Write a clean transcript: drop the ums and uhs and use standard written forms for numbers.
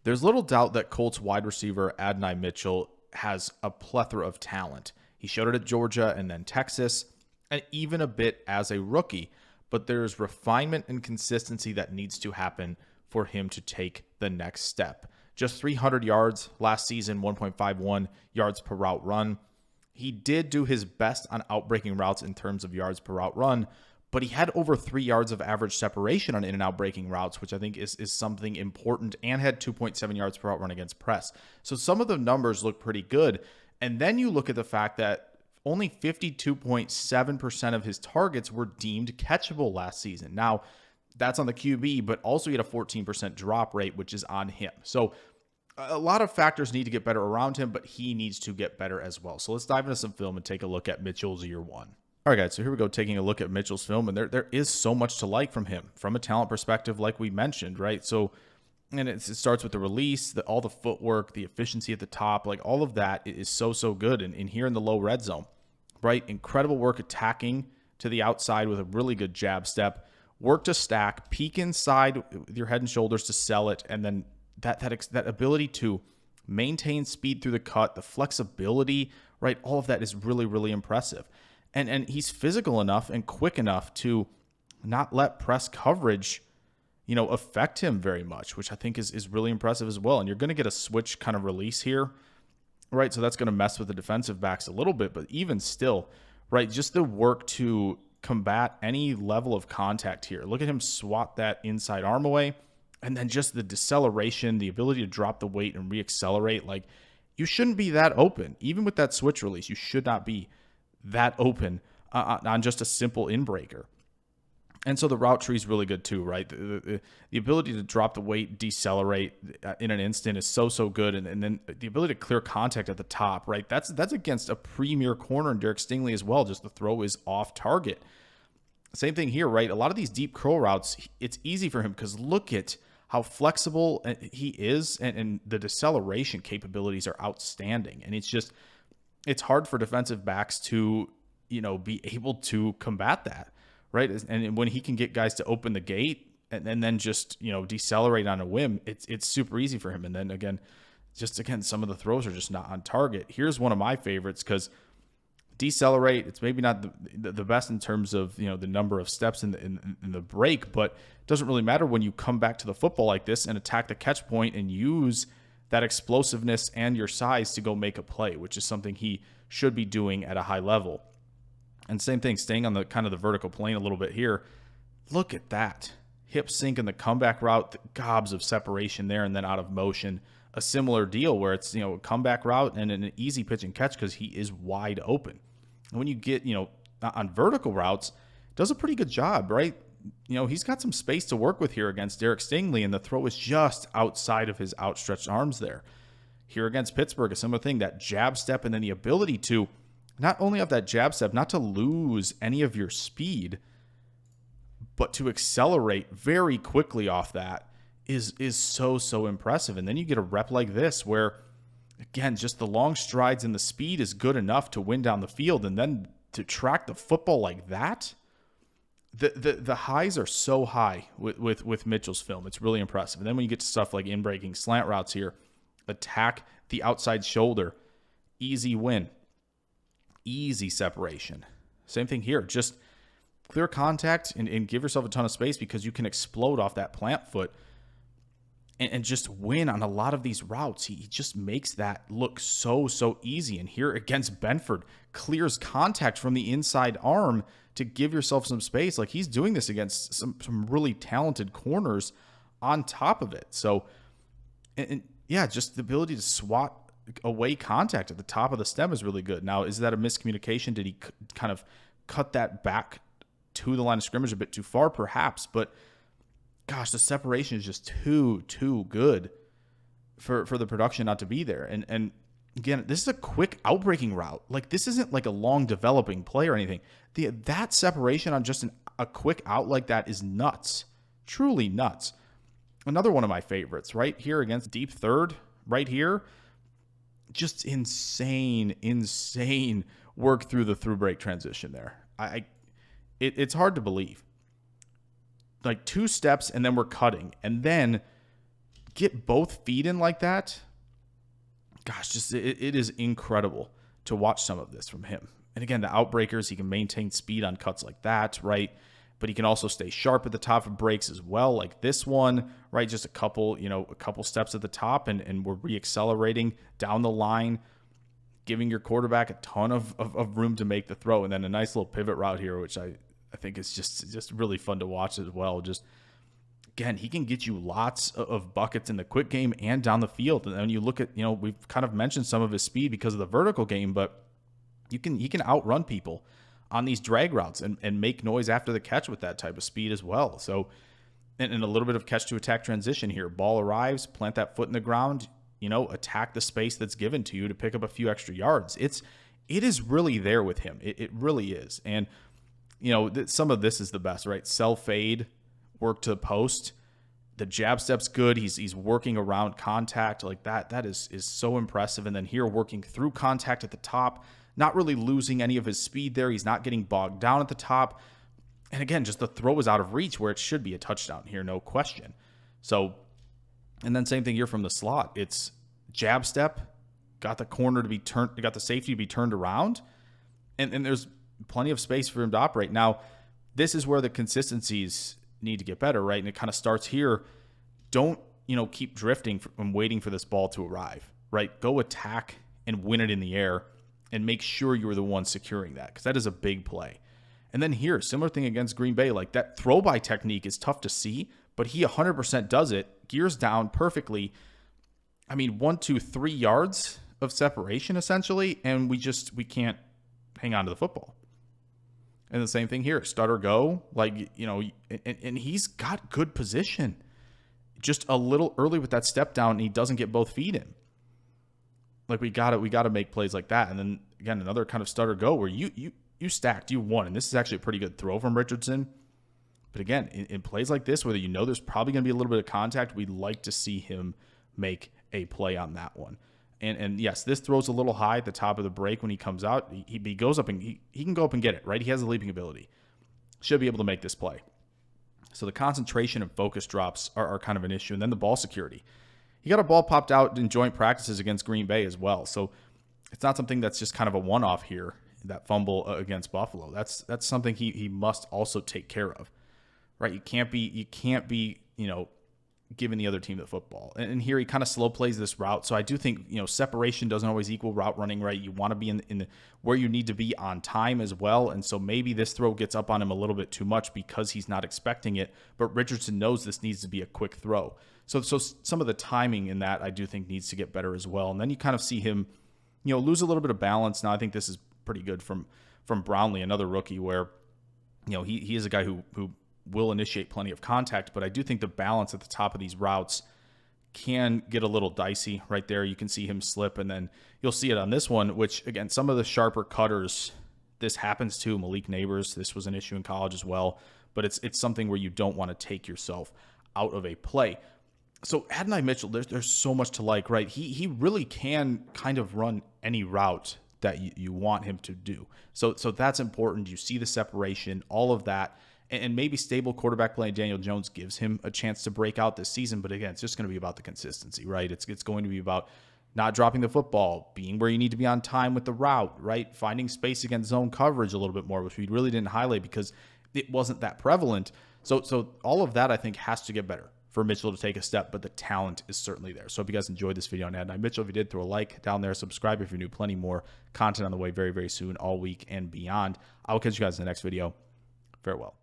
There's little doubt that Colts wide receiver Adonai Mitchell has a plethora of talent. He showed it at Georgia and then Texas, and even a bit as a rookie. But there's refinement and consistency that needs to happen for him to take the next step. Just 300 yards last season, 1.51 yards per route run. He did do his best on outbreaking routes in terms of yards per route run, but he had over 3 yards of average separation on in and out breaking routes, which I think is something important, and had 2.7 yards per route run against press. So some of the numbers look pretty good. And then you look at the fact that only 52.7% of his targets were deemed catchable last season. Now, that's on the QB, but also he had a 14% drop rate, which is on him. So a lot of factors need to get better around him, but he needs to get better as well. So let's dive into some film and take a look at Mitchell's year one. All right, guys, so here we go, taking a look at Mitchell's film, and there is so much to like from him, from a talent perspective, like we mentioned, right? So, and it starts with the release, all the footwork, the efficiency at the top, like all of that is so good. And here in the low red zone, right? Incredible work attacking to the outside with a really good jab step, work to stack, peek inside with your head and shoulders to sell it, and then that ability to maintain speed through the cut, the flexibility, right? All of that is really impressive. And he's physical enough and quick enough to not let press coverage, affect him very much, which I think is really impressive as well. And you're going to get a switch kind of release here, right? So that's going to mess with the defensive backs a little bit, but even still, right, just the work to combat any level of contact here. Look at him swat that inside arm away, and then just the deceleration, the ability to drop the weight and reaccelerate. Like, you shouldn't be that open. Even with that switch release, you should not be that open on just a simple inbreaker. And so the route tree is really good too, right? The ability to drop the weight, decelerate in an instant is so good. And then the ability to clear contact at the top, right? That's against a premier corner in Derek Stingley as well. Just the throw is off target. Same thing here, right? A lot of these deep curl routes, it's easy for him because look at how flexible he is, and the deceleration capabilities are outstanding. And it's hard for defensive backs to, be able to combat that, right? And when he can get guys to open the gate and then just, decelerate on a whim, it's super easy for him. And then again, some of the throws are just not on target. Here's one of my favorites because decelerate, it's maybe not the best in terms of, the number of steps in the break, but it doesn't really matter when you come back to the football like this and attack the catch point and use that explosiveness and your size to go make a play, which is something he should be doing at a high level. And same thing, staying on the kind of the vertical plane a little bit here. Look at that. Hip sink in the comeback route, the gobs of separation there, and then out of motion. A similar deal where it's, a comeback route and an easy pitch and catch because he is wide open. And when you get, on vertical routes, does a pretty good job, right? He's got some space to work with here against Derek Stingley, and the throw is just outside of his outstretched arms there. Here against Pittsburgh, a similar thing, that jab step, and then the ability to not only have that jab step, not to lose any of your speed, but to accelerate very quickly off that is so impressive. And then you get a rep like this where, again, just the long strides and the speed is good enough to win down the field, and then to track the football like that. The highs are so high with Mitchell's film. It's really impressive. And then when you get to stuff like in-breaking slant routes here, attack the outside shoulder, easy win, easy separation. Same thing here. Just clear contact and give yourself a ton of space because you can explode off that plant foot and just win on a lot of these routes. He just makes that look so easy. And here against Benford, clears contact from the inside arm to give yourself some space. Like, he's doing this against some really talented corners on top of it. So, and yeah, just the ability to swat away contact at the top of the stem is really good. Now, is that a miscommunication? Did he kind of cut that back to the line of scrimmage a bit too far? Perhaps, but gosh, the separation is just too good for the production not to be there. And again, this is a quick outbreaking route. Like, this isn't like a long developing play or anything. That separation on just a quick out like that is nuts. Truly nuts. Another one of my favorites right here against deep third right here. Just insane work through the through break transition there. It's hard to believe. Like, 2 steps and then we're cutting, and then get both feet in like that, gosh, just it is incredible to watch some of this from him. And again, the outbreakers, he can maintain speed on cuts like that, right? But he can also stay sharp at the top of breaks as well, like this one, right? Just a couple steps at the top, and we're reaccelerating down the line, giving your quarterback a ton of room to make the throw. And then a nice little pivot route here, which I think is just really fun to watch as well. Just, again, he can get you lots of buckets in the quick game and down the field. And then you look at, we've kind of mentioned some of his speed because of the vertical game, but he can outrun people on these drag routes and make noise after the catch with that type of speed as well. So, and a little bit of catch to attack transition here. Ball arrives, plant that foot in the ground, attack the space that's given to you to pick up a few extra yards. It is really there with him. It really is. And, some of this is the best, right? Sell fade, work to the post. The jab step's good. He's working around contact like that. That is so impressive. And then here working through contact at the top, not really losing any of his speed there. He's not getting bogged down at the top. And again, just the throw is out of reach where it should be a touchdown here, no question. So, and then same thing here from the slot. It's jab step, got the corner to be turned, got the safety to be turned around, and there's plenty of space for him to operate. Now, this is where the consistencies need to get better, right? And it kind of starts here. Don't, keep drifting and waiting for this ball to arrive, right? Go attack and win it in the air and make sure you're the one securing that, because that is a big play. And then here, similar thing against Green Bay, like that throw-by technique is tough to see, but he 100% does it, gears down perfectly. 1, 2, 3 yards of separation essentially, and we can't hang on to the football. And the same thing here, stutter go, and he's got good position. Just a little early with that step down, and he doesn't get both feet in. Like we got to make plays like that. And then again, another kind of stutter go where you stacked, you won. And this is actually a pretty good throw from Richardson. But again, in plays like this, where there's probably going to be a little bit of contact, we'd like to see him make a play on that one. And yes, this throws a little high at the top of the break when he comes out. He goes up and he can go up and get it, right? He has the leaping ability. Should be able to make this play. So the concentration and focus drops are kind of an issue. And then the ball security. He got a ball popped out in joint practices against Green Bay as well. So it's not something that's just kind of a one-off here, that fumble against Buffalo. That's something he must also take care of, right? You can't be giving the other team the football. And here he kind of slow plays this route. So I do think, separation doesn't always equal route running, right? You want to be in the where you need to be on time as well. And so maybe this throw gets up on him a little bit too much because he's not expecting it. But Richardson knows this needs to be a quick throw. So some of the timing in that I do think needs to get better as well. And then you kind of see him, lose a little bit of balance. Now I think this is pretty good from Brownlee, another rookie, where, he is a guy who will initiate plenty of contact, but I do think the balance at the top of these routes can get a little dicey right there. You can see him slip, and then you'll see it on this one, which again, some of the sharper cutters, this happens to Malik Neighbors. This was an issue in college as well, but it's something where you don't want to take yourself out of a play. So Adonai Mitchell, there's so much to like, right? He really can kind of run any route that you want him to do. So that's important. You see the separation, all of that. And maybe stable quarterback play Daniel Jones gives him a chance to break out this season. But again, it's just going to be about the consistency, right? It's going to be about not dropping the football, being where you need to be on time with the route, right? Finding space against zone coverage a little bit more, which we really didn't highlight because it wasn't that prevalent. So all of that, I think, has to get better for Mitchell to take a step, but the talent is certainly there. So if you guys enjoyed this video on Adonai Mitchell, if you did, throw a like down there, subscribe if you're new. Plenty more content on the way very, very soon, all week and beyond. I will catch you guys in the next video. Farewell.